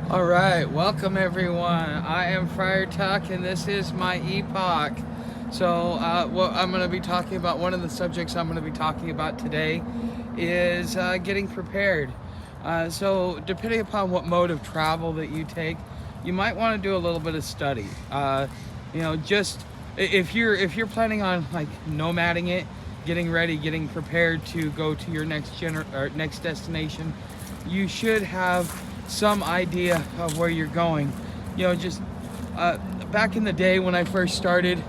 All right, welcome everyone. I am Friar Tuck, and this is my epoch. So, what I'm going to be talking about, one of the subjects I'm going to be talking about today, is getting prepared. So, depending upon what mode of travel that you take, you might want to do a little bit of study. Just if you're planning on like nomading it, getting ready, getting prepared to go to your next destination, you should have some idea of where you're going. Just back in the day when I first started,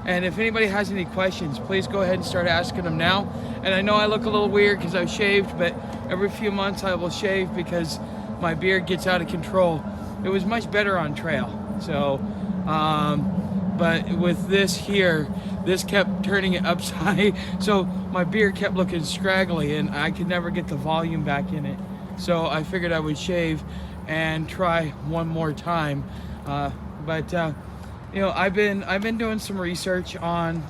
and if anybody has any questions, please go ahead and start asking them now. And I know I look a little weird because I've shaved, but every few months I will shave because my beard gets out of control. It was much better on trail. So, but with this here, this kept turning it upside, so my beard kept looking scraggly and I could never get the volume back in it. So I figured I would shave and try one more time. But I've been doing some research on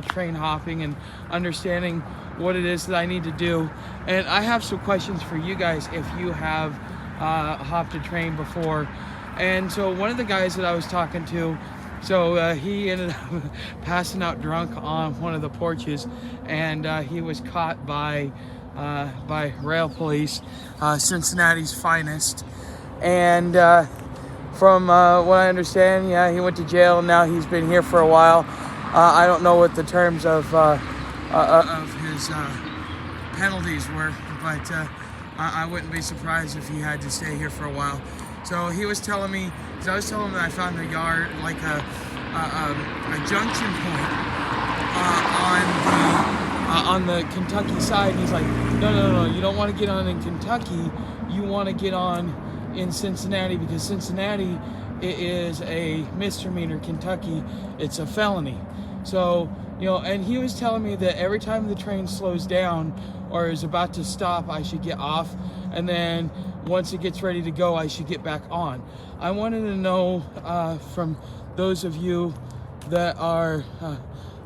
train hopping and understanding what it is that I need to do. And I have some questions for you guys if you have hopped a train before. And so one of the guys that I was talking to, he ended up passing out drunk on one of the porches, and he was caught by rail police, Cincinnati's finest. And from what I understand, he went to jail, and now he's been here for a while. I don't know what the terms of his penalties were, but I wouldn't be surprised if he had to stay here for a while. So he was telling me, because I was telling him that I found the yard like a junction point on the Kentucky side. And he's like, no, you don't want to get on in Kentucky. You want to get on in Cincinnati, because Cincinnati is a misdemeanor. Kentucky, it's a felony. So, and he was telling me that every time the train slows down or is about to stop, I should get off, and then once it gets ready to go, I should get back on. I wanted to know from those of you that are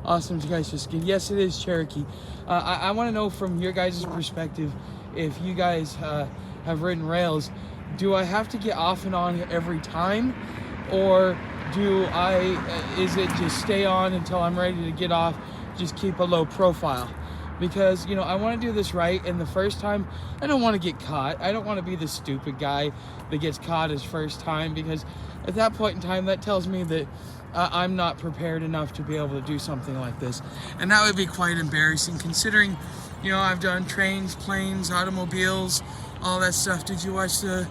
awesome, you guys just yes, it is Cherokee. I want to know from your guys' perspective, if you guys have ridden rails, do I have to get off and on every time, or is it just stay on until I'm ready to get off, just keep a low profile? Because, I want to do this right, and the first time, I don't want to get caught. I don't want to be the stupid guy that gets caught his first time, because at that point in time, that tells me that I'm not prepared enough to be able to do something like this. And that would be quite embarrassing, considering, I've done trains, planes, automobiles, all that stuff. Did you watch the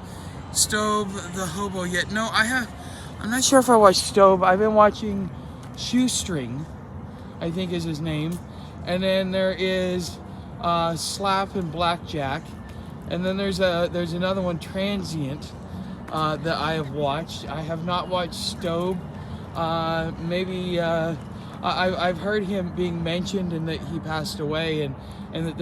Stove, the Hobo yet? No, I have. I'm not sure if I watched Stove. I've been watching Shoestring, I think is his name. And then there is Slap and Blackjack. And then there's another one, Transient, that I have watched. I have not watched Stove. I've heard him being mentioned, and that he passed away, and that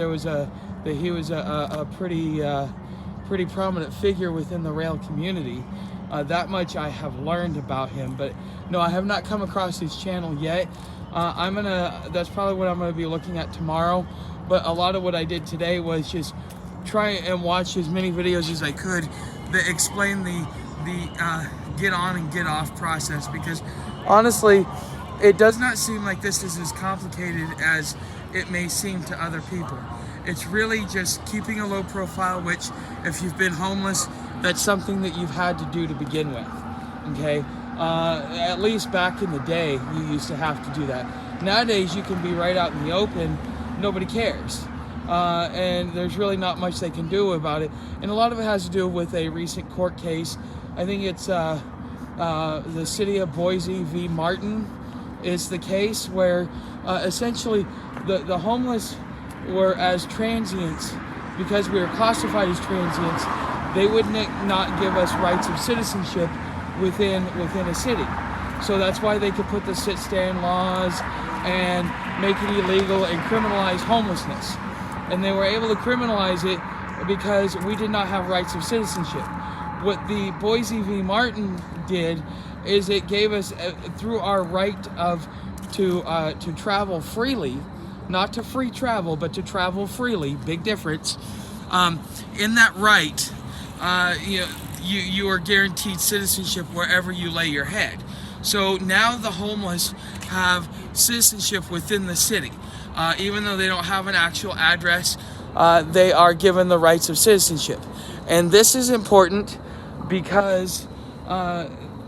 he was a pretty prominent figure within the rail community. That much I have learned about him, but no, I have not come across his channel yet. That's probably what I'm gonna be looking at tomorrow. But a lot of what I did today was just try and watch as many videos as I could that explain the get on and get off process, because honestly, it does not seem like this is as complicated as it may seem to other people. It's really just keeping a low profile, which if you've been homeless, that's something that you've had to do to begin with, okay? At least back in the day, you used to have to do that. Nowadays, you can be right out in the open, nobody cares. And there's really not much they can do about it. And a lot of it has to do with a recent court case. I think it's the city of Boise v. Martin is the case, where essentially the homeless were as transients, because we were classified as transients. They would not give us rights of citizenship within a city. So that's why they could put the sit-stand laws and make it illegal and criminalize homelessness. And they were able to criminalize it because we did not have rights of citizenship. What the Boise v. Martin did is it gave us, through our right to travel freely, not to free travel, but to travel freely, big difference. In that right, you are guaranteed citizenship wherever you lay your head. So now the homeless have citizenship within the city. Even though they don't have an actual address, they are given the rights of citizenship. And this is important because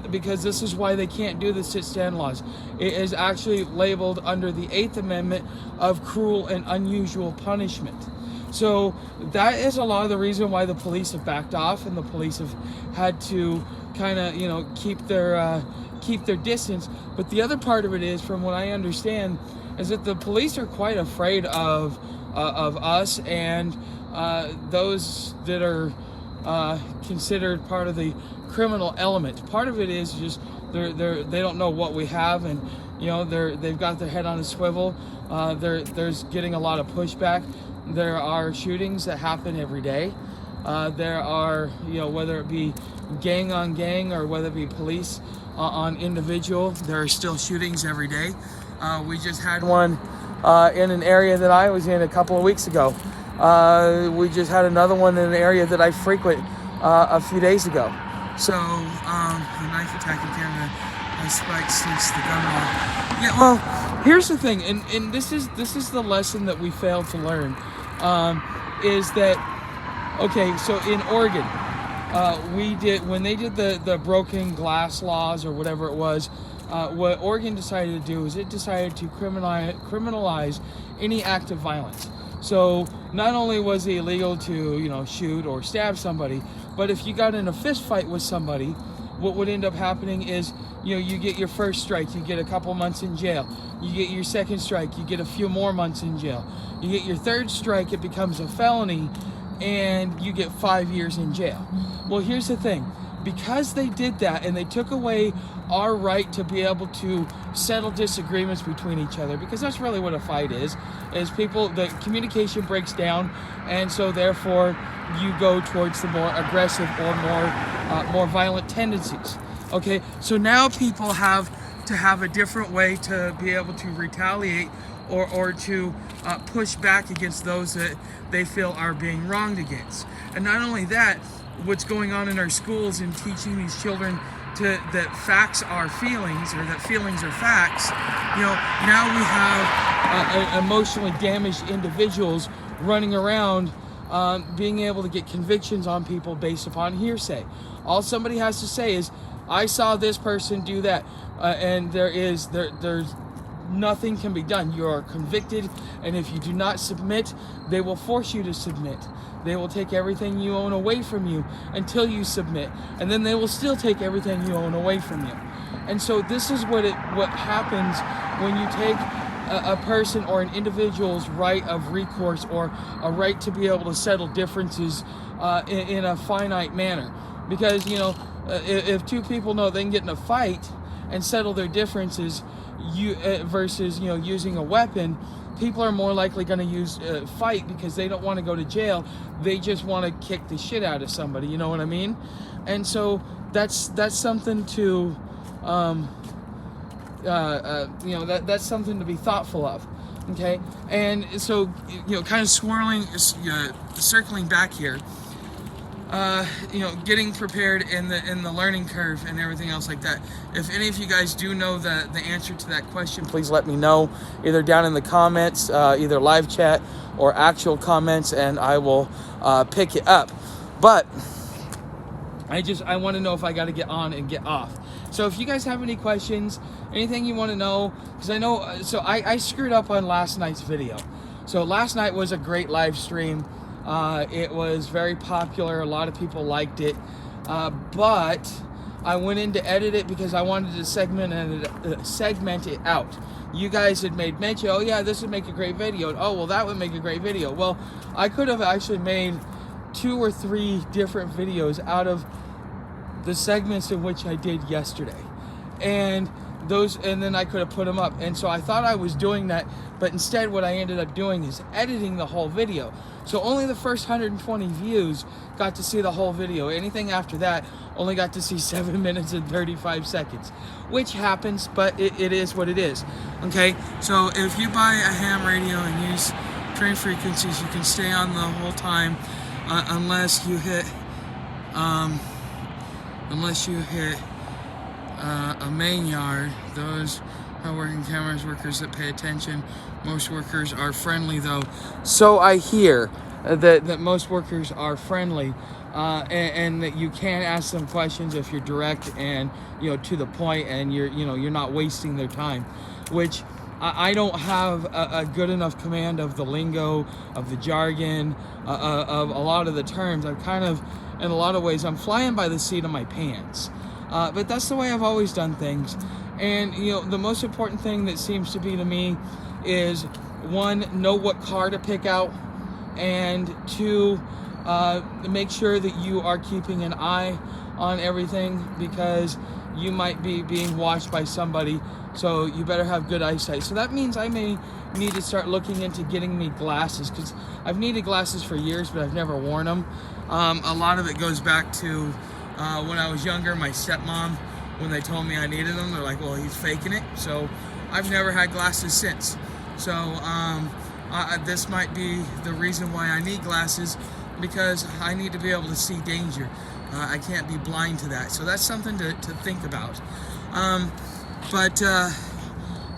this is why they can't do the sit-stand laws. It is actually labeled under the 8th Amendment of cruel and unusual punishment. So that is a lot of the reason why the police have backed off, and the police have had to kind of, keep their distance. But the other part of it is, from what I understand, is that the police are quite afraid of us and those that are considered part of the criminal element. Part of it is just they don't know what we have, and they've got their head on a swivel. There's getting a lot of pushback. There are shootings that happen every day. There are, whether it be gang on gang or whether it be police on individual, there are still shootings every day. We just had one in an area that I was in a couple of weeks ago. We just had another one in an area that I frequent a few days ago. So, the knife attack in Canada has spiked since the gun law. Yeah, well, here's the thing, and this is the lesson that we failed to learn, is that, okay, so in Oregon, when they did the broken glass laws or whatever it was, what Oregon decided to do is it decided to criminalize any act of violence. So not only was it illegal to, shoot or stab somebody, but if you got in a fist fight with somebody, what would end up happening is, you get your first strike, you get a couple months in jail. You get your second strike, you get a few more months in jail. You get your third strike, it becomes a felony, and you get 5 years in jail. Well, here's the thing. Because they did that and they took away our right to be able to settle disagreements between each other, because that's really what a fight is the communication breaks down, and so therefore you go towards the more aggressive or more violent tendencies. Okay, so now people have to have a different way to be able to retaliate or to push back against those that they feel are being wronged against. And not only that, what's going on in our schools and teaching these children that facts are feelings, or that feelings are facts. Now we have emotionally damaged individuals running around, being able to get convictions on people based upon hearsay. All somebody has to say is, I saw this person do that, and there's nothing can be done. You are convicted, and if you do not submit, they will force you to submit. They will take everything you own away from you until you submit, and then they will still take everything you own away from you. And so this is what happens when you take a person or an individual's right of recourse, or a right to be able to settle differences in a finite manner. Because if two people know they can get in a fight and settle their differences, versus using a weapon, people are more likely going to use fight, because they don't want to go to jail. They just want to kick the shit out of somebody. You know what I mean? And so that's something to that's something to be thoughtful of. Okay, and so kind of circling back here. Getting prepared in the learning curve and everything else like that. If any of you guys do know the answer to that question, please let me know, either down in the comments, either live chat or actual comments, and I will pick it up. But I want to know if I got to get on and get off. So if you guys have any questions, anything you want to know, because I know, so I screwed up on last night's video. So last night was a great live stream. It was very popular. A lot of people liked it. But I went in to edit it because I wanted to segment it out. You guys had made mention, oh yeah, this would make a great video. Oh, well, that would make a great video. Well, I could have actually made 2 or 3 different videos out of the segments in which I did yesterday. And then I could have put them up. And so I thought I was doing that, but instead what I ended up doing is editing the whole video. So only the first 120 views got to see the whole video. Anything after that only got to see 7 minutes and 35 seconds, which happens, but it is what it is. Okay, so if you buy a ham radio and use train frequencies, you can stay on the whole time, unless you hit unless you hit a main yard. Those are working cameras, workers that pay attention. Most workers are friendly, though. So I hear that most workers are friendly, and that you can ask them questions if you're direct and to the point, and you're not wasting their time, which I don't have a good enough command of the lingo, of the jargon, of a lot of the terms. I'm kind of, in a lot of ways, I'm flying by the seat of my pants. But that's the way I've always done things. And the most important thing that seems to be to me is, one, know what car to pick out, and two, make sure that you are keeping an eye on everything, because you might be being watched by somebody, so you better have good eyesight. So that means I may need to start looking into getting me glasses, because I've needed glasses for years, but I've never worn them. A lot of it goes back to when I was younger, my stepmom, when they told me I needed them, they're like, well, he's faking it. So I've never had glasses since. So this might be the reason why I need glasses, because I need to be able to see danger. I can't be blind to that. So that's something to think about.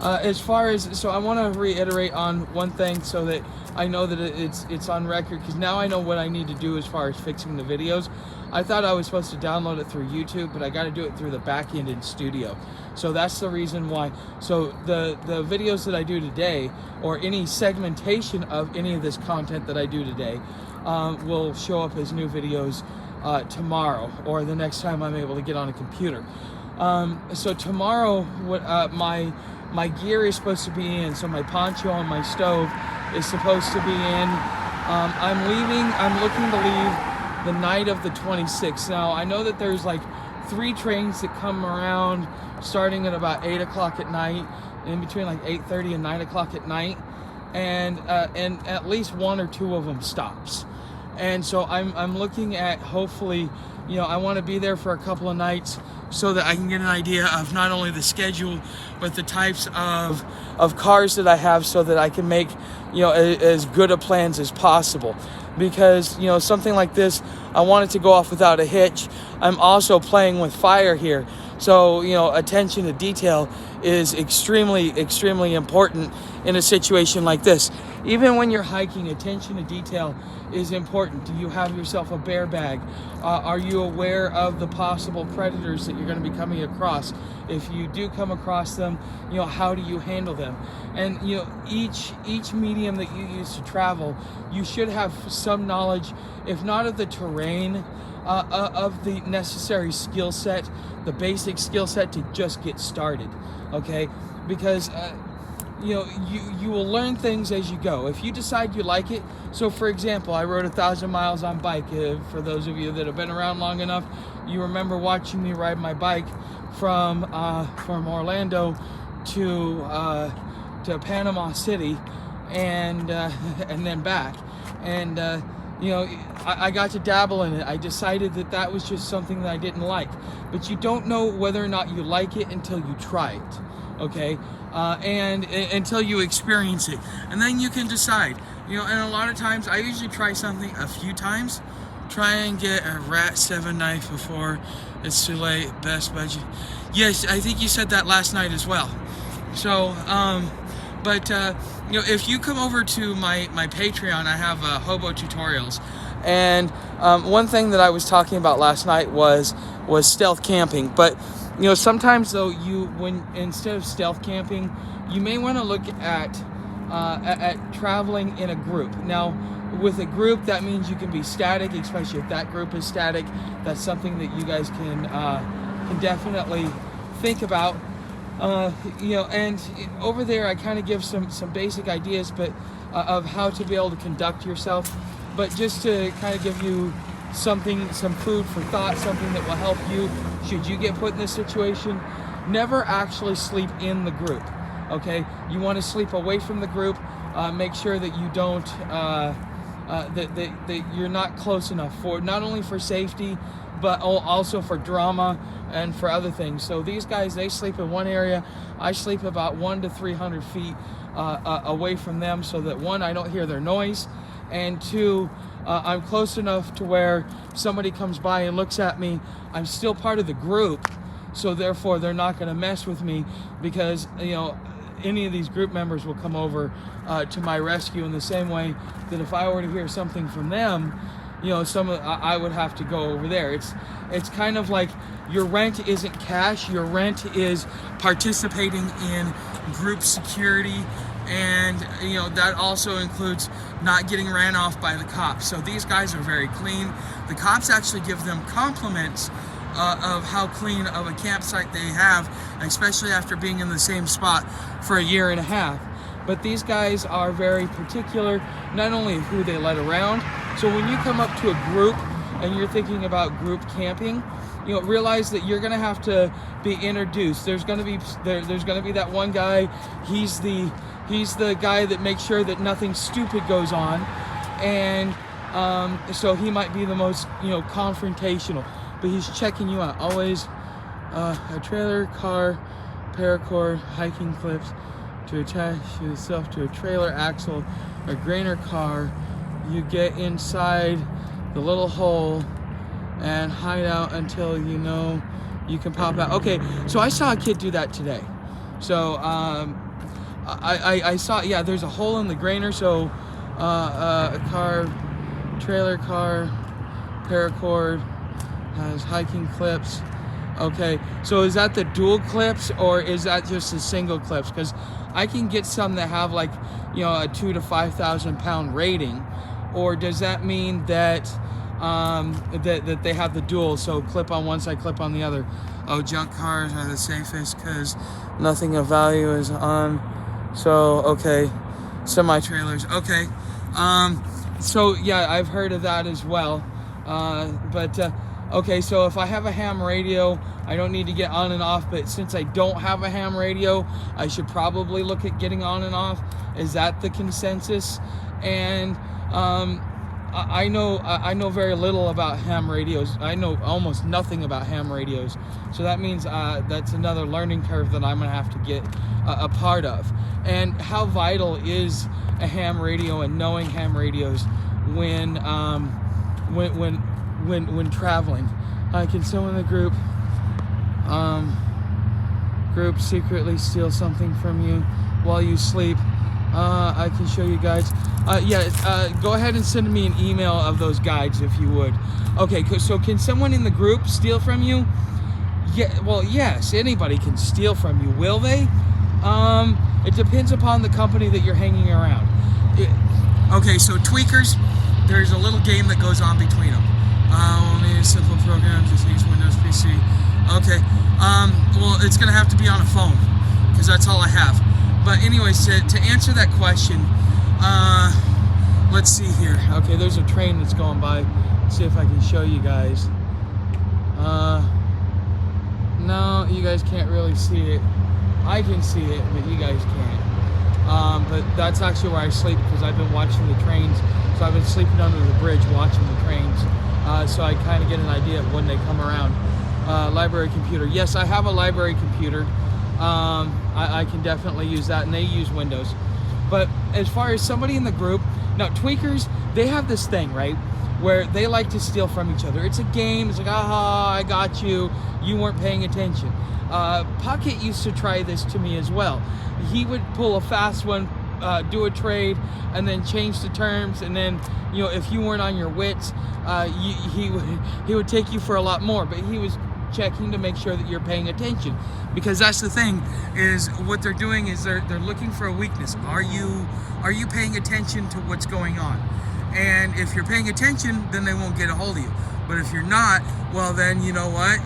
As far as, so I want to reiterate on one thing so that I know that it's on record, because now I know what I need to do as far as fixing the videos. I thought I was supposed to download it through YouTube, but I got to do it through the back end in studio. So that's the reason why. So the videos that I do today, or any segmentation of any of this content that I do today, will show up as new videos tomorrow, or the next time I'm able to get on a computer. So tomorrow, what my gear is supposed to be in, so my poncho and my stove is supposed to be in. I'm looking to leave the night of the 26th. Now, I know that there's like 3 trains that come around starting at about 8 o'clock at night, in between like 8:30 and 9 o'clock at night, and at least 1 or 2 of them stops. And so I'm looking at, hopefully, I want to be there for a couple of nights so that I can get an idea of not only the schedule, but the types of cars that I have, so that I can make, as good of plans as possible. Because, something like this, I want it to go off without a hitch. I'm also playing with fire here. So, attention to detail is extremely, extremely important in a situation like this. Even when you're hiking, attention to detail is important. Do you have yourself a bear bag? Are you aware of the possible predators that you're going to be coming across? If you do come across them, how do you handle them? And each medium that you use to travel, you should have some knowledge, if not of the terrain, of the necessary skill set, the basic skill set to just get started. Okay, because you will learn things as you go. If you decide you like it, so for example, I rode 1,000 miles on bike. For those of you that have been around long enough, you remember watching me ride my bike from Orlando to Panama City, and then back. And I got to dabble in it. I decided that was just something that I didn't like. But you don't know whether or not you like it until you try it. Okay, and until you experience it, and then you can decide. And a lot of times, I usually try something a few times, try and get a Rat 7 knife before it's too late. Best budget. Yes, I think you said that last night as well. So, if you come over to my Patreon, I have hobo tutorials, and one thing that I was talking about last night was stealth camping. But sometimes though, when instead of stealth camping, you may want to look at traveling in a group. Now, with a group, that means you can be static, especially if that group is static. That's something that you guys can definitely think about. And over there, I kind of give some basic ideas, but of how to be able to conduct yourself. But just to kind of give you some food for thought, something that will help you should you get put in this situation. Never actually sleep in the group. Okay, you want to sleep away from the group. Make sure that you don't that you're not close enough, for not only for safety, but also for drama and for other things. So these guys, they sleep in one area. I sleep about 100 to 300 feet away from them, so that one, I don't hear their noise, and two, I'm close enough to where somebody comes by and looks at me, I'm still part of the group, so therefore they're not going to mess with me, because any of these group members will come over to my rescue in the same way that if I were to hear something from them, I would have to go over there. It's kind of like your rent isn't cash, your rent is participating in group security, and that also includes not getting ran off by the cops. So these guys are very clean. The cops actually give them compliments of how clean of a campsite they have, especially after being in the same spot for a year and a half. But these guys are very particular, not only of who they let around. So when you come up to a group and you're thinking about group camping, realize that you're gonna have to be introduced. There's gonna be that one guy. He's the guy that makes sure that nothing stupid goes on, and so he might be the most confrontational. But he's checking you out. Always a trailer, car, paracord, hiking clips to attach yourself to a trailer axle or grainer car. You get inside the little hole and hide out until you can pop out. Okay, so I saw a kid do that today. So I saw, there's a hole in the grainer, so a car, trailer car, paracord, has hiking clips. Okay, so is that the dual clips or is that just the single clips? Because I can get some that have like a 2,000 to 5,000 pound rating, or does that mean that that they have the dual, so clip on one side, clip on the other? Oh, junk cars are the safest because nothing of value is on. So okay, semi trailers. Okay, so yeah, I've heard of that as well. Okay, so if I have a ham radio, I don't need to get on and off, but since I don't have a ham radio, I should probably look at getting on and off. Is that the consensus? And I know very little about ham radios. I know almost nothing about ham radios. So that means that's another learning curve that I'm gonna have to get a part of. And how vital is a ham radio and knowing ham radios when traveling? Can someone in the group secretly steal something from you while you sleep? I can show you guides. Go ahead and send me an email of those guides if you would. Okay, so can someone in the group steal from you? Yeah, well, yes, anybody can steal from you. Will they? It depends upon the company that you're hanging around. Okay, so tweakers, there's a little game that goes on between them. Only a simple program, just use Windows PC. Okay, well, it's gonna have to be on a phone, because that's all I have. But anyways, to answer that question, let's see here. Okay, there's a train that's going by. Let's see if I can show you guys. No, you guys can't really see it. I can see it, but you guys can't. But that's actually where I sleep, because I've been watching the trains. So I've been sleeping under the bridge watching the trains. So I kind of get an idea of when they come around. Library computer. Yes, I have a library computer. I can definitely use that, and they use Windows. But as far as somebody in the group, now tweakers, they have this thing, right, where they like to steal from each other. It's a game. It's like, aha, I got you. You weren't paying attention. Pocket used to try this to me as well. He would pull a fast one, do a trade, and then change the terms, and then if you weren't on your wits, he would take you for a lot more. But he was checking to make sure that you're paying attention, because that's the thing, is what they're doing is they're looking for a weakness. Are you paying attention to what's going on? And if you're paying attention, then they won't get a hold of you. But if you're not, well, then you know what,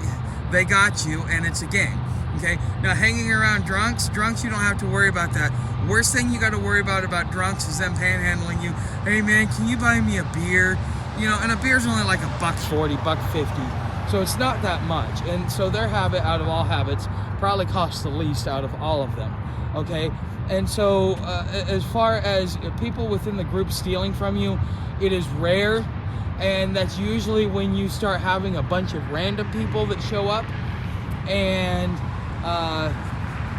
they got you, and it's a game. Okay, now hanging around drunks, you don't have to worry about that. Worst thing you got to worry about drunks is them panhandling you. Hey man, can you buy me a beer? And a beer's only like $1.40, $1.50. So it's not that much. And so their habit, out of all habits, probably costs the least out of all of them. Okay, and so as far as people within the group stealing from you, it is rare, and that's usually when you start having a bunch of random people that show up, and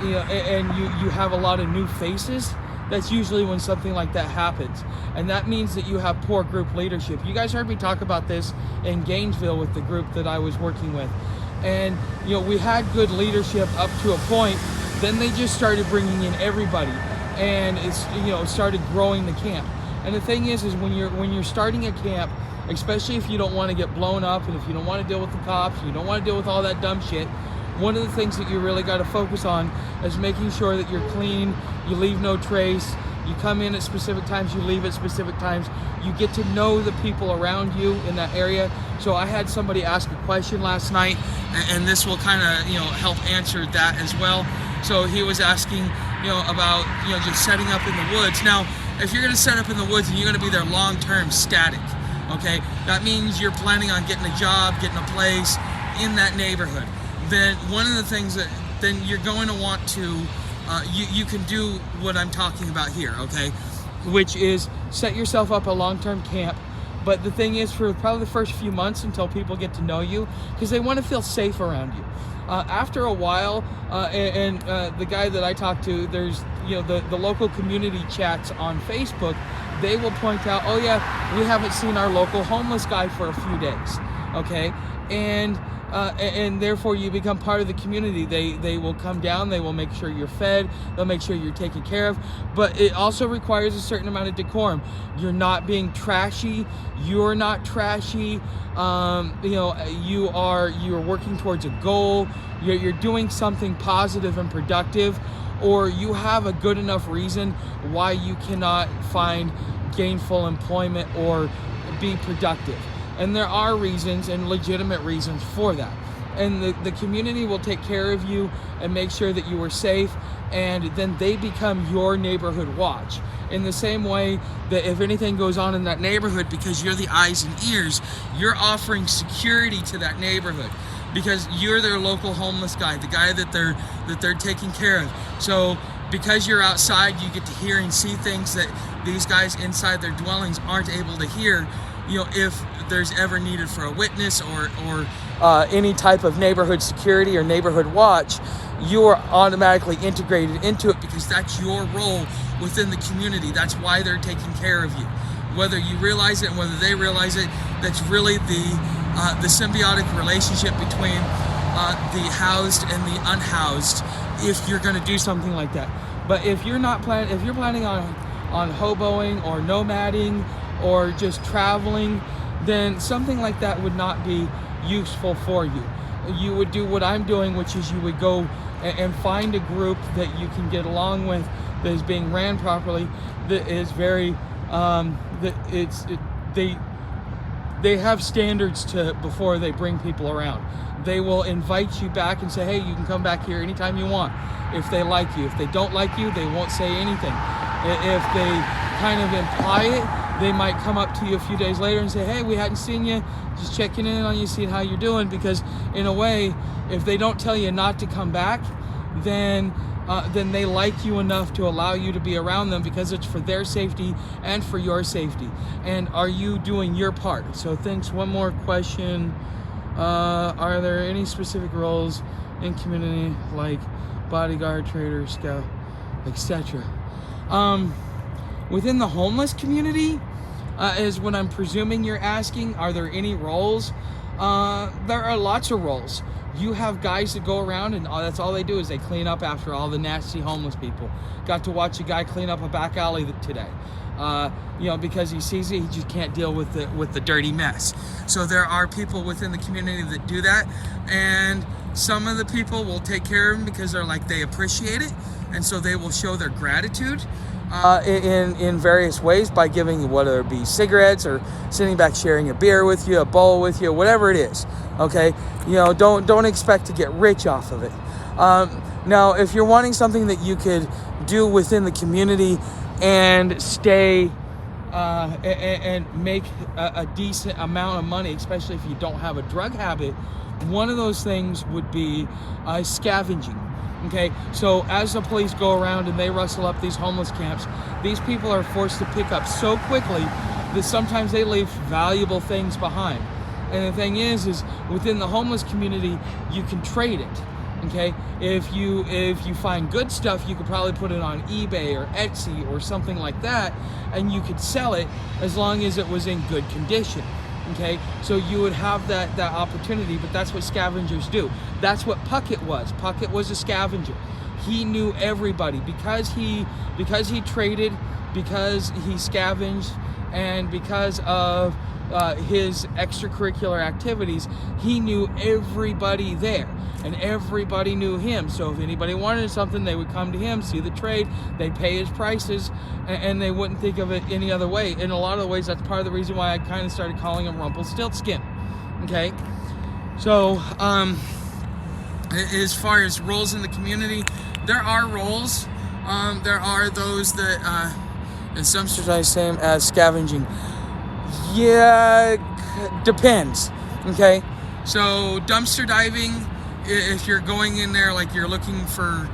and you have a lot of new faces that's usually when something like that happens. And that means that you have poor group leadership. You guys heard me talk about this in Gainesville with the group that I was working with. And, you know, we had good leadership up to a point. Then they just started bringing in everybody, and it's, you know, started growing the camp. And the thing is when you're starting a camp, especially if you don't want to get blown up, and if you don't want to deal with the cops, you don't want to deal with all that dumb shit, one of the things that you really got to focus on is making sure that you're clean, you leave no trace, you come in at specific times, you leave at specific times, you get to know the people around you in that area. So I had somebody ask a question last night, and this will kind of, you know, help answer that as well. So he was asking, you know, about, you know, just setting up in the woods. Now, if you're going to set up in the woods and you're going to be there long-term static, okay, that means you're planning on getting a job, getting a place in that neighborhood. Then one of the things that then you're going to want to, you can do what I'm talking about here, okay, which is set yourself up a long-term camp. But the thing is, for probably the first few months until people get to know you, because they want to feel safe around you. After a while, the guy that I talked to, there's, you know, the local community chats on Facebook, they will point out, oh yeah, we haven't seen our local homeless guy for a few days, okay? And therefore you become part of the community. They will come down, they will make sure you're fed, they'll make sure you're taken care of, but it also requires a certain amount of decorum. You're not being trashy, you're not trashy, you know, you're working towards a goal, you're doing something positive and productive, or you have a good enough reason why you cannot find gainful employment or be productive. And there are reasons and legitimate reasons for that. And the community will take care of you and make sure that you are safe, and then they become your neighborhood watch. In the same way that if anything goes on in that neighborhood, because you're the eyes and ears, you're offering security to that neighborhood, because you're their local homeless guy, the guy that they're taking care of. So because you're outside, you get to hear and see things that these guys inside their dwellings aren't able to hear. You know, if there's ever needed for a witness or any type of neighborhood security or neighborhood watch, you are automatically integrated into it, because that's your role within the community. That's why they're taking care of you. Whether you realize it and whether they realize it, that's really the symbiotic relationship between the housed and the unhoused, if you're going to do something like that. But if you're planning on hoboing or nomading or just traveling, then something like that would not be useful for you. You would do what I'm doing, which is you would go and find a group that you can get along with, that is being ran properly, that is very they have standards to before they bring people around. They will invite you back and say, hey, you can come back here anytime you want, if they like you. If they don't like you, they won't say anything. If they kind of imply it, they might come up to you a few days later and say, hey, we hadn't seen you, just checking in on you, seeing how you're doing. Because in a way, if they don't tell you not to come back, then they like you enough to allow you to be around them, because it's for their safety and for your safety. And are you doing your part? So thanks. One more question. Are there any specific roles in community, like bodyguard, trader, scout, etc.? Within the homeless community, is what I'm presuming you're asking. Are there any roles? There are lots of roles. You have guys that go around and that's all they do, is they clean up after all the nasty homeless people. Got to watch a guy clean up a back alley today. You know, because he sees it, he just can't deal with the dirty mess. So there are people within the community that do that, and some of the people will take care of them because they appreciate it, and so they will show their gratitude in various ways by giving you, whether it be cigarettes or sitting back sharing a beer with you, a bowl with you, whatever it is. Okay, you know, don't expect to get rich off of it. Now, if you're wanting something that you could do within the community and stay and make a decent amount of money, especially if you don't have a drug habit, one of those things would be scavenging. Okay, so as the police go around and they rustle up these homeless camps, these people are forced to pick up so quickly that sometimes they leave valuable things behind. And the thing is within the homeless community, you can trade it. Okay, if you find good stuff, you could probably put it on eBay or Etsy or something like that, and you could sell it as long as it was in good condition. Okay, so you would have that opportunity, but that's what scavengers do. That's what Puckett was. Puckett was a scavenger. He knew everybody because he traded, because he scavenged, and because of his extracurricular activities. He knew everybody there, and everybody knew him. So if anybody wanted something, they would come to him, see the trade, they'd pay his prices, and they wouldn't think of it any other way. In a lot of ways, that's part of the reason why I kind of started calling him Rumpelstiltskin. Okay, so as far as roles in the community, there are roles. There are those that, in some streets I say them as scavenging. Yeah, depends. Okay, so dumpster diving, if you're going in there like you're looking for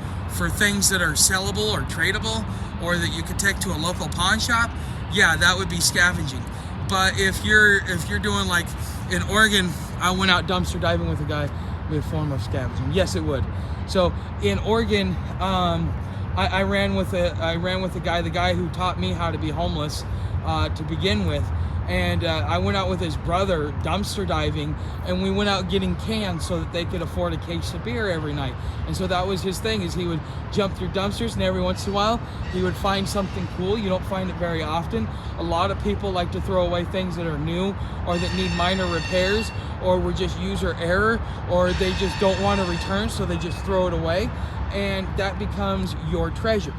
things that are sellable or tradable, or that you could take to a local pawn shop, yeah, that would be scavenging. But if you're doing, like in Oregon, I went out dumpster diving with a guy, with a form of scavenging. Yes, it would. So in Oregon, I ran with a guy, the guy who taught me how to be homeless to begin with. And I went out with his brother dumpster diving, and we went out getting cans so that they could afford a case of beer every night. And so that was his thing, is he would jump through dumpsters, and every once in a while he would find something cool. You don't find it very often. A lot of people like to throw away things that are new or that need minor repairs, or were just user error, or they just don't want to return, so they just throw it away, and that becomes your treasure.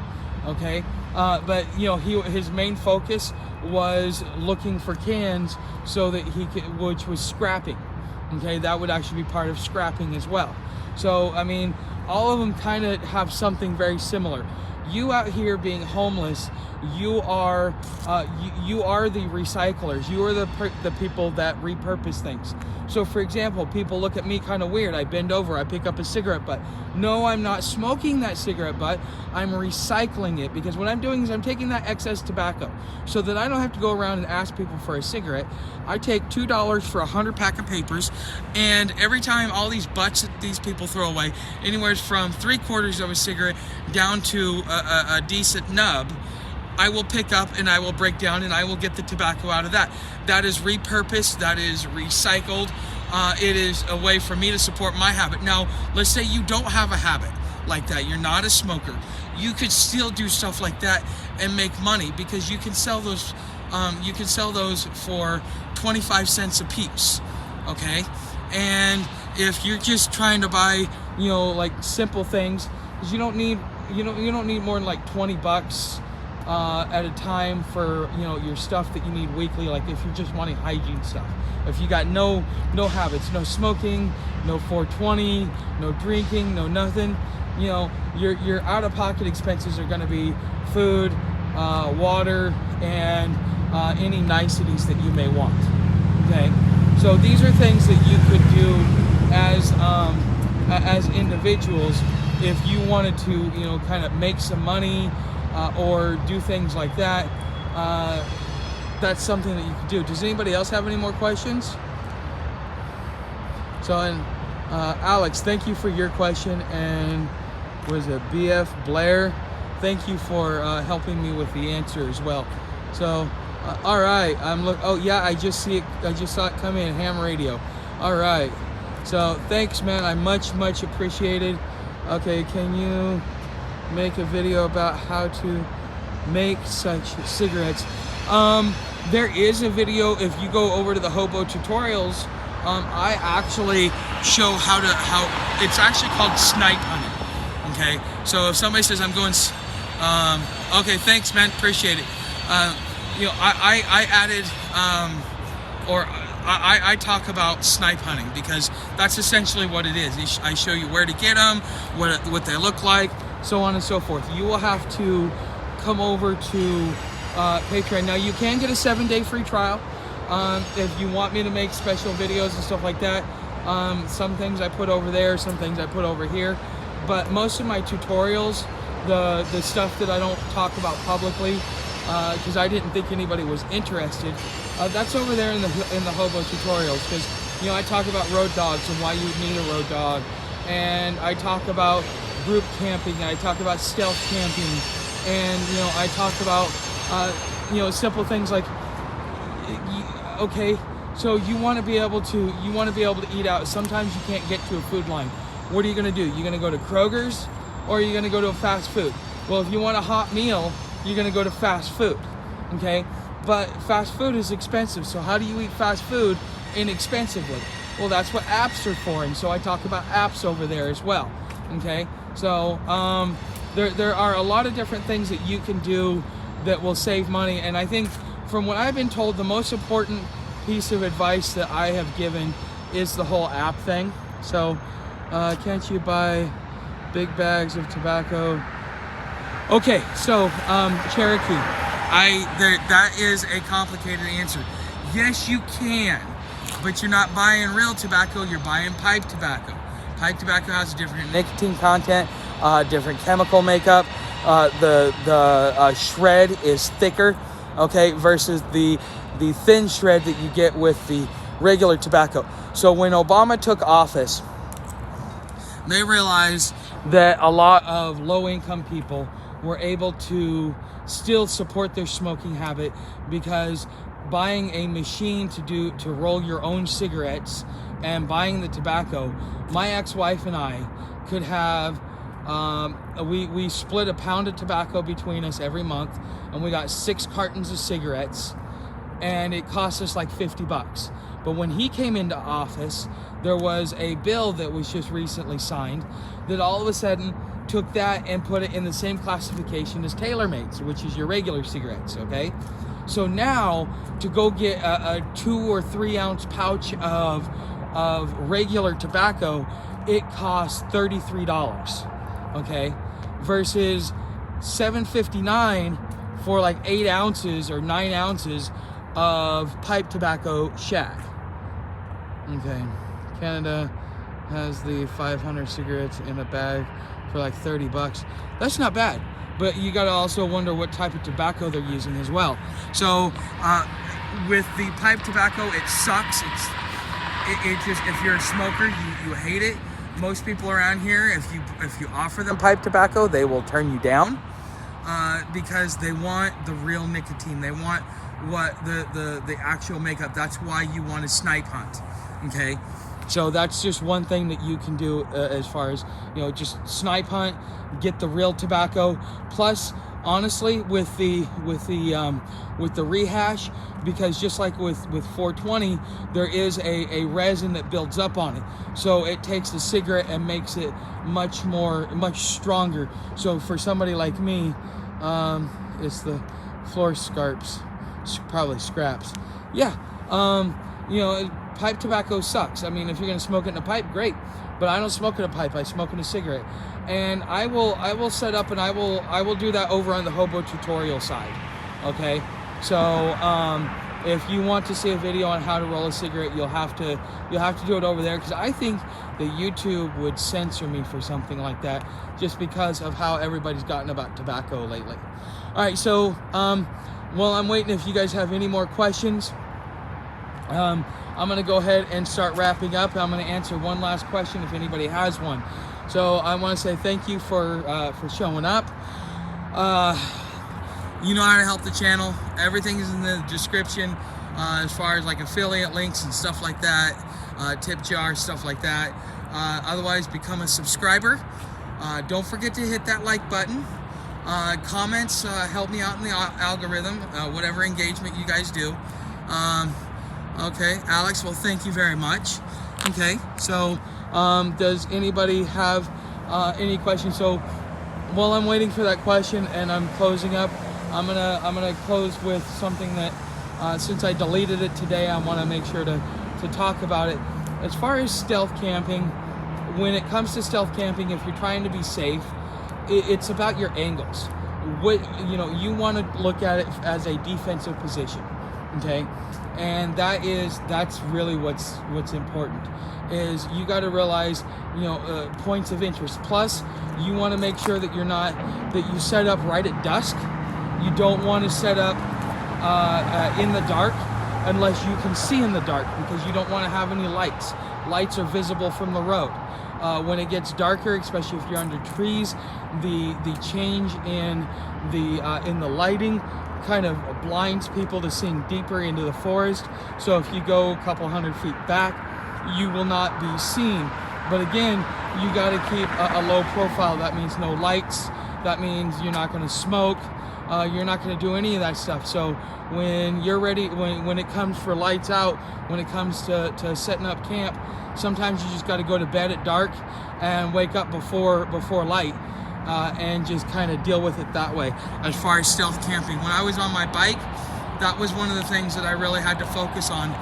Okay, but you know, his main focus was looking for cans so that he could, which was scrapping. Okay, that would actually be part of scrapping as well. So I mean, all of them kind of have something very similar. You out here being homeless, you are the recyclers. You are the people that repurpose things. So for example, people look at me kind of weird. I bend over, I pick up a cigarette butt. No, I'm not smoking that cigarette butt. I'm recycling it, because what I'm doing is I'm taking that excess tobacco so that I don't have to go around and ask people for a cigarette. I take $2 for 100 pack of papers, and every time all these butts that these people throw away, anywhere from 3/4 of a cigarette down to a decent nub, I will pick up and I will break down and I will get the tobacco out of that. That is repurposed, that is recycled. It is a way for me to support my habit. Now, let's say you don't have a habit like that. You're not a smoker. You could still do stuff like that and make money, because you can sell those. You can sell those for 25 cents a piece. Okay, and if you're just trying to buy, you know, like simple things, because you don't need more than like $20 at a time for, you know, your stuff that you need weekly. Like if you're just wanting hygiene stuff, if you got no habits, no smoking, no 420, no drinking, no nothing, you know, your out-of-pocket expenses are going to be food, water, and any niceties that you may want. Okay, so these are things that you could do as individuals if you wanted to, you know, kind of make some money or do things like that. That's something that you could do. Does anybody else have any more questions? So, and Alex, thank you for your question, and was it BF Blair? Thank you for helping me with the answer as well. So, all right, oh yeah, I just saw it come in, ham radio. All right, so thanks, man. I much appreciated. Okay, can you make a video about how to make such cigarettes? There is a video. If you go over to the Hobo tutorials, I actually show how it's actually called snipe hunting. Okay, so if somebody says I'm going, okay, thanks, man, appreciate it. You know, I added, I talk about snipe hunting, because that's essentially what it is. I show you where to get them, what they look like, so on and so forth. You will have to come over to Patreon. Now, you can get a 7-day free trial if you want me to make special videos and stuff like that. Some things I put over there, some things I put over here, but most of my tutorials, the stuff that I don't talk about publicly, because I didn't think anybody was interested, that's over there in the Hobo tutorials, because, you know, I talk about road dogs and why you would need a road dog, and I talk about group camping, I talk about stealth camping, and I talk about simple things like, okay, so you want to be able to eat out. Sometimes you can't get to a food line. What are you going to do? You're going to go to Kroger's, or are you going to go to a fast food? Well, if you want a hot meal, you're going to go to fast food, okay? But fast food is expensive, so how do you eat fast food inexpensively? Well, that's what apps are for, and so I talk about apps over there as well, okay? So there are a lot of different things that you can do that will save money, and I think from what I've been told, the most important piece of advice that I have given is the whole app thing. So can't you buy big bags of tobacco? Okay, so Cherokee, that is a complicated answer. Yes, you can, but you're not buying real tobacco, you're buying pipe tobacco. Pipe tobacco has different nicotine content, different chemical makeup. The shred is thicker, okay, versus the thin shred that you get with the regular tobacco. So when Obama took office, they realized that a lot of low-income people were able to still support their smoking habit, because buying a machine to roll your own cigarettes and buying the tobacco, my ex-wife and I could have we split a pound of tobacco between us every month, and we got 6 cartons of cigarettes, and it cost us like $50. But when he came into office, there was a bill that was just recently signed that all of a sudden took that and put it in the same classification as TaylorMade's, which is your regular cigarettes, okay? So now to go get a 2 or 3 ounce pouch of regular tobacco, it costs $33, okay? Versus $7.59 for like 8 ounces or 9 ounces of pipe tobacco shag. Okay, Canada has the 500 cigarettes in a bag for like $30. That's not bad, but you gotta also wonder what type of tobacco they're using as well. So with the pipe tobacco, it sucks. It just, if you're a smoker, you hate it. Most people around here, if you offer them pipe tobacco, they will turn you down because they want the real nicotine. They want what the actual makeup. That's why you want to snipe hunt. Okay, so that's just one thing that you can do as far as, just snipe hunt, get the real tobacco. Plus, honestly, with the rehash, because just like with 420, there is a resin that builds up on it, so it takes the cigarette and makes it much stronger. So for somebody like me, it's the floor scraps, probably scraps. Yeah, pipe tobacco sucks. I mean, if you're gonna smoke it in a pipe, great. But I don't smoke in a pipe. I smoke in a cigarette, and I will set up and I will do that over on the hobo tutorial side. Okay, so if you want to see a video on how to roll a cigarette, you'll have to do it over there, because I think the YouTube would censor me for something like that, just because of how everybody's gotten about tobacco lately. All right, so while I'm waiting, if you guys have any more questions, I'm going to go ahead and start wrapping up. I'm going to answer one last question if anybody has one. So I want to say thank you for showing up. You know how to help the channel. Everything is in the description as far as like affiliate links and stuff like that, tip jar, stuff like that. Otherwise, become a subscriber. Don't forget to hit that like button. Comments help me out in the algorithm, whatever engagement you guys do. Okay, Alex, well, thank you very much. Okay, so does anybody have any questions? So while I'm waiting for that question and I'm closing up, I'm gonna close with something that since I deleted it today, I want to make sure to talk about it. As far as stealth camping, when it comes to stealth camping, if you're trying to be safe, it's about your angles. You want to look at it as a defensive position. Okay, and that's really what's important, is you got to realize points of interest. Plus, you want to make sure that you set up right at dusk. You don't want to set up in the dark unless you can see in the dark, because you don't want to have any lights. Lights are visible from the road. When it gets darker, especially if you're under trees, the change in the lighting kind of blinds people to seeing deeper into the forest. So if you go a couple 100 feet back, you will not be seen. But again, you got to keep a low profile. That means no lights. That means you're not going to smoke. You're not going to do any of that stuff. So when you're ready, when it comes for lights out, when it comes to setting up camp, sometimes you just got to go to bed at dark and wake up before light, and just kind of deal with it that way. As far as stealth camping, when I was on my bike, that was one of the things that I really had to focus on.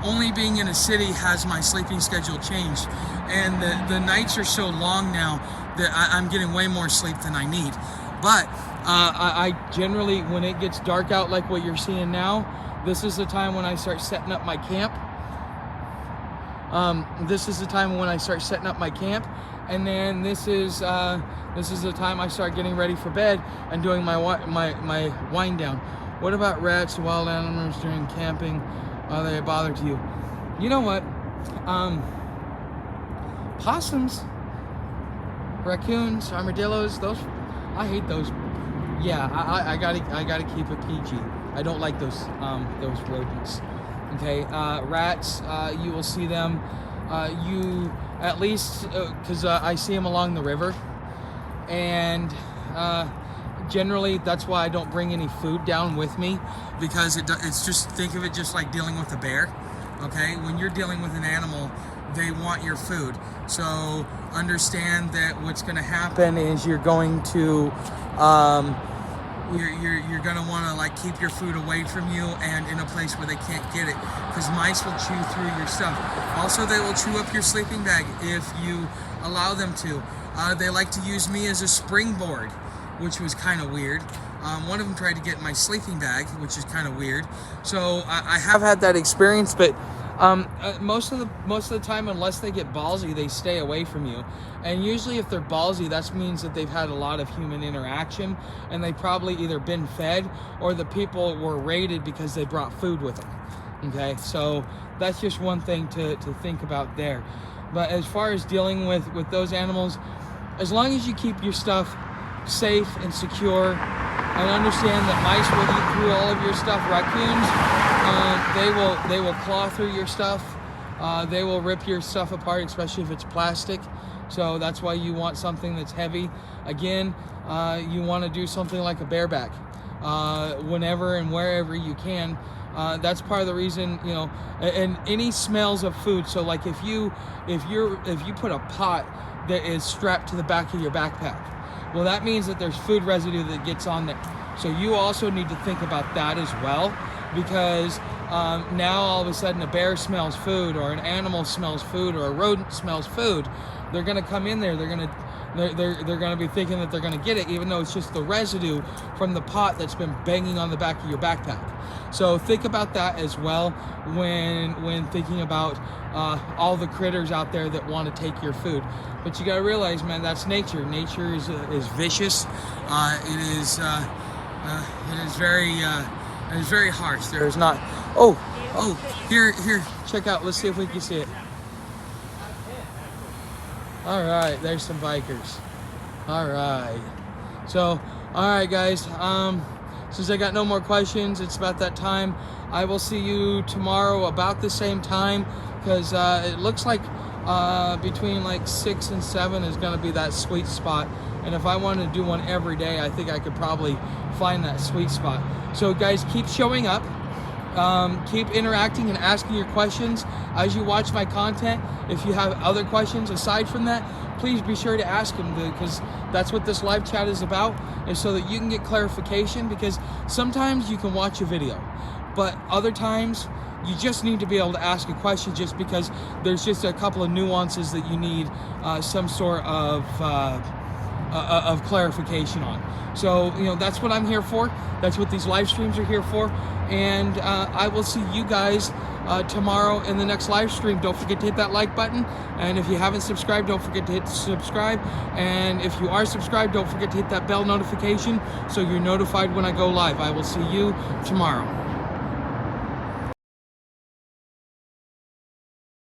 Only being in a city has my sleeping schedule changed, and the nights are so long now that I'm getting way more sleep than I need. But I generally, when it gets dark out like what you're seeing now, this is the time when I start setting up my camp. This is the time when I start setting up my camp, and then this is the time I start getting ready for bed and doing my wind down. What about rats, wild animals during camping? Are they a bother to you? You know what? Possums, raccoons, armadillos, those, I hate those. Yeah, I gotta keep it PG. I don't like those rodents. Okay, rats, you will see them. You at least, because I see them along the river, and generally that's why I don't bring any food down with me, because it's just, think of it just like dealing with a bear. Okay, when you're dealing with an animal, they want your food. So understand that what's going to happen is you're going to you're going to want to like keep your food away from you and in a place where they can't get it, because mice will chew through your stuff. Also, they will chew up your sleeping bag if you allow them to. They like to use me as a springboard, which was kind of weird. One of them tried to get in my sleeping bag, which is kind of weird. So I have had that experience, but most of the time, unless they get ballsy, they stay away from you. And usually if they're ballsy, that means that they've had a lot of human interaction, and they probably either been fed or the people were raided because they brought food with them. Okay, so that's just one thing to think about there. But as far as dealing with those animals, as long as you keep your stuff safe and secure, and understand that mice will eat through all of your stuff. Raccoons, they will claw through your stuff. They will rip your stuff apart, especially if it's plastic. So that's why you want something that's heavy. Again, you want to do something like a bareback whenever and wherever you can. That's part of the reason, you know. And any smells of food. So like if you put a pot that is strapped to the back of your backpack, well, that means that there's food residue that gets on there. So you also need to think about that as well, because now all of a sudden a bear smells food, or an animal smells food, or a rodent smells food. They're gonna come in there. They're gonna be thinking that they're gonna get it, even though it's just the residue from the pot that's been banging on the back of your backpack. So think about that as well when thinking about all the critters out there that want to take your food. But you gotta realize, man, that's nature. Nature is vicious. It is very harsh. There's not. Oh, here, check out. Let's see if we can see it. All right, there's some bikers. All right. So, all right, guys. Since I got no more questions, it's about that time. I will see you tomorrow about the same time, because it looks like between like 6 and 7 is going to be that sweet spot. And if I wanted to do one every day, I think I could probably find that sweet spot. So guys, keep showing up. Keep interacting and asking your questions as you watch my content. If you have other questions aside from that, please be sure to ask them, because that's what this live chat is about, is so that you can get clarification. Because sometimes you can watch a video, but other times you just need to be able to ask a question, just because there's just a couple of nuances that you need some sort of clarification on. So, you know, that's what I'm here for. That's what these live streams are here for. And I will see you guys tomorrow in the next live stream. Don't forget to hit that like button. And if you haven't subscribed, don't forget to hit subscribe. And if you are subscribed, don't forget to hit that bell notification so you're notified when I go live. I will see you tomorrow.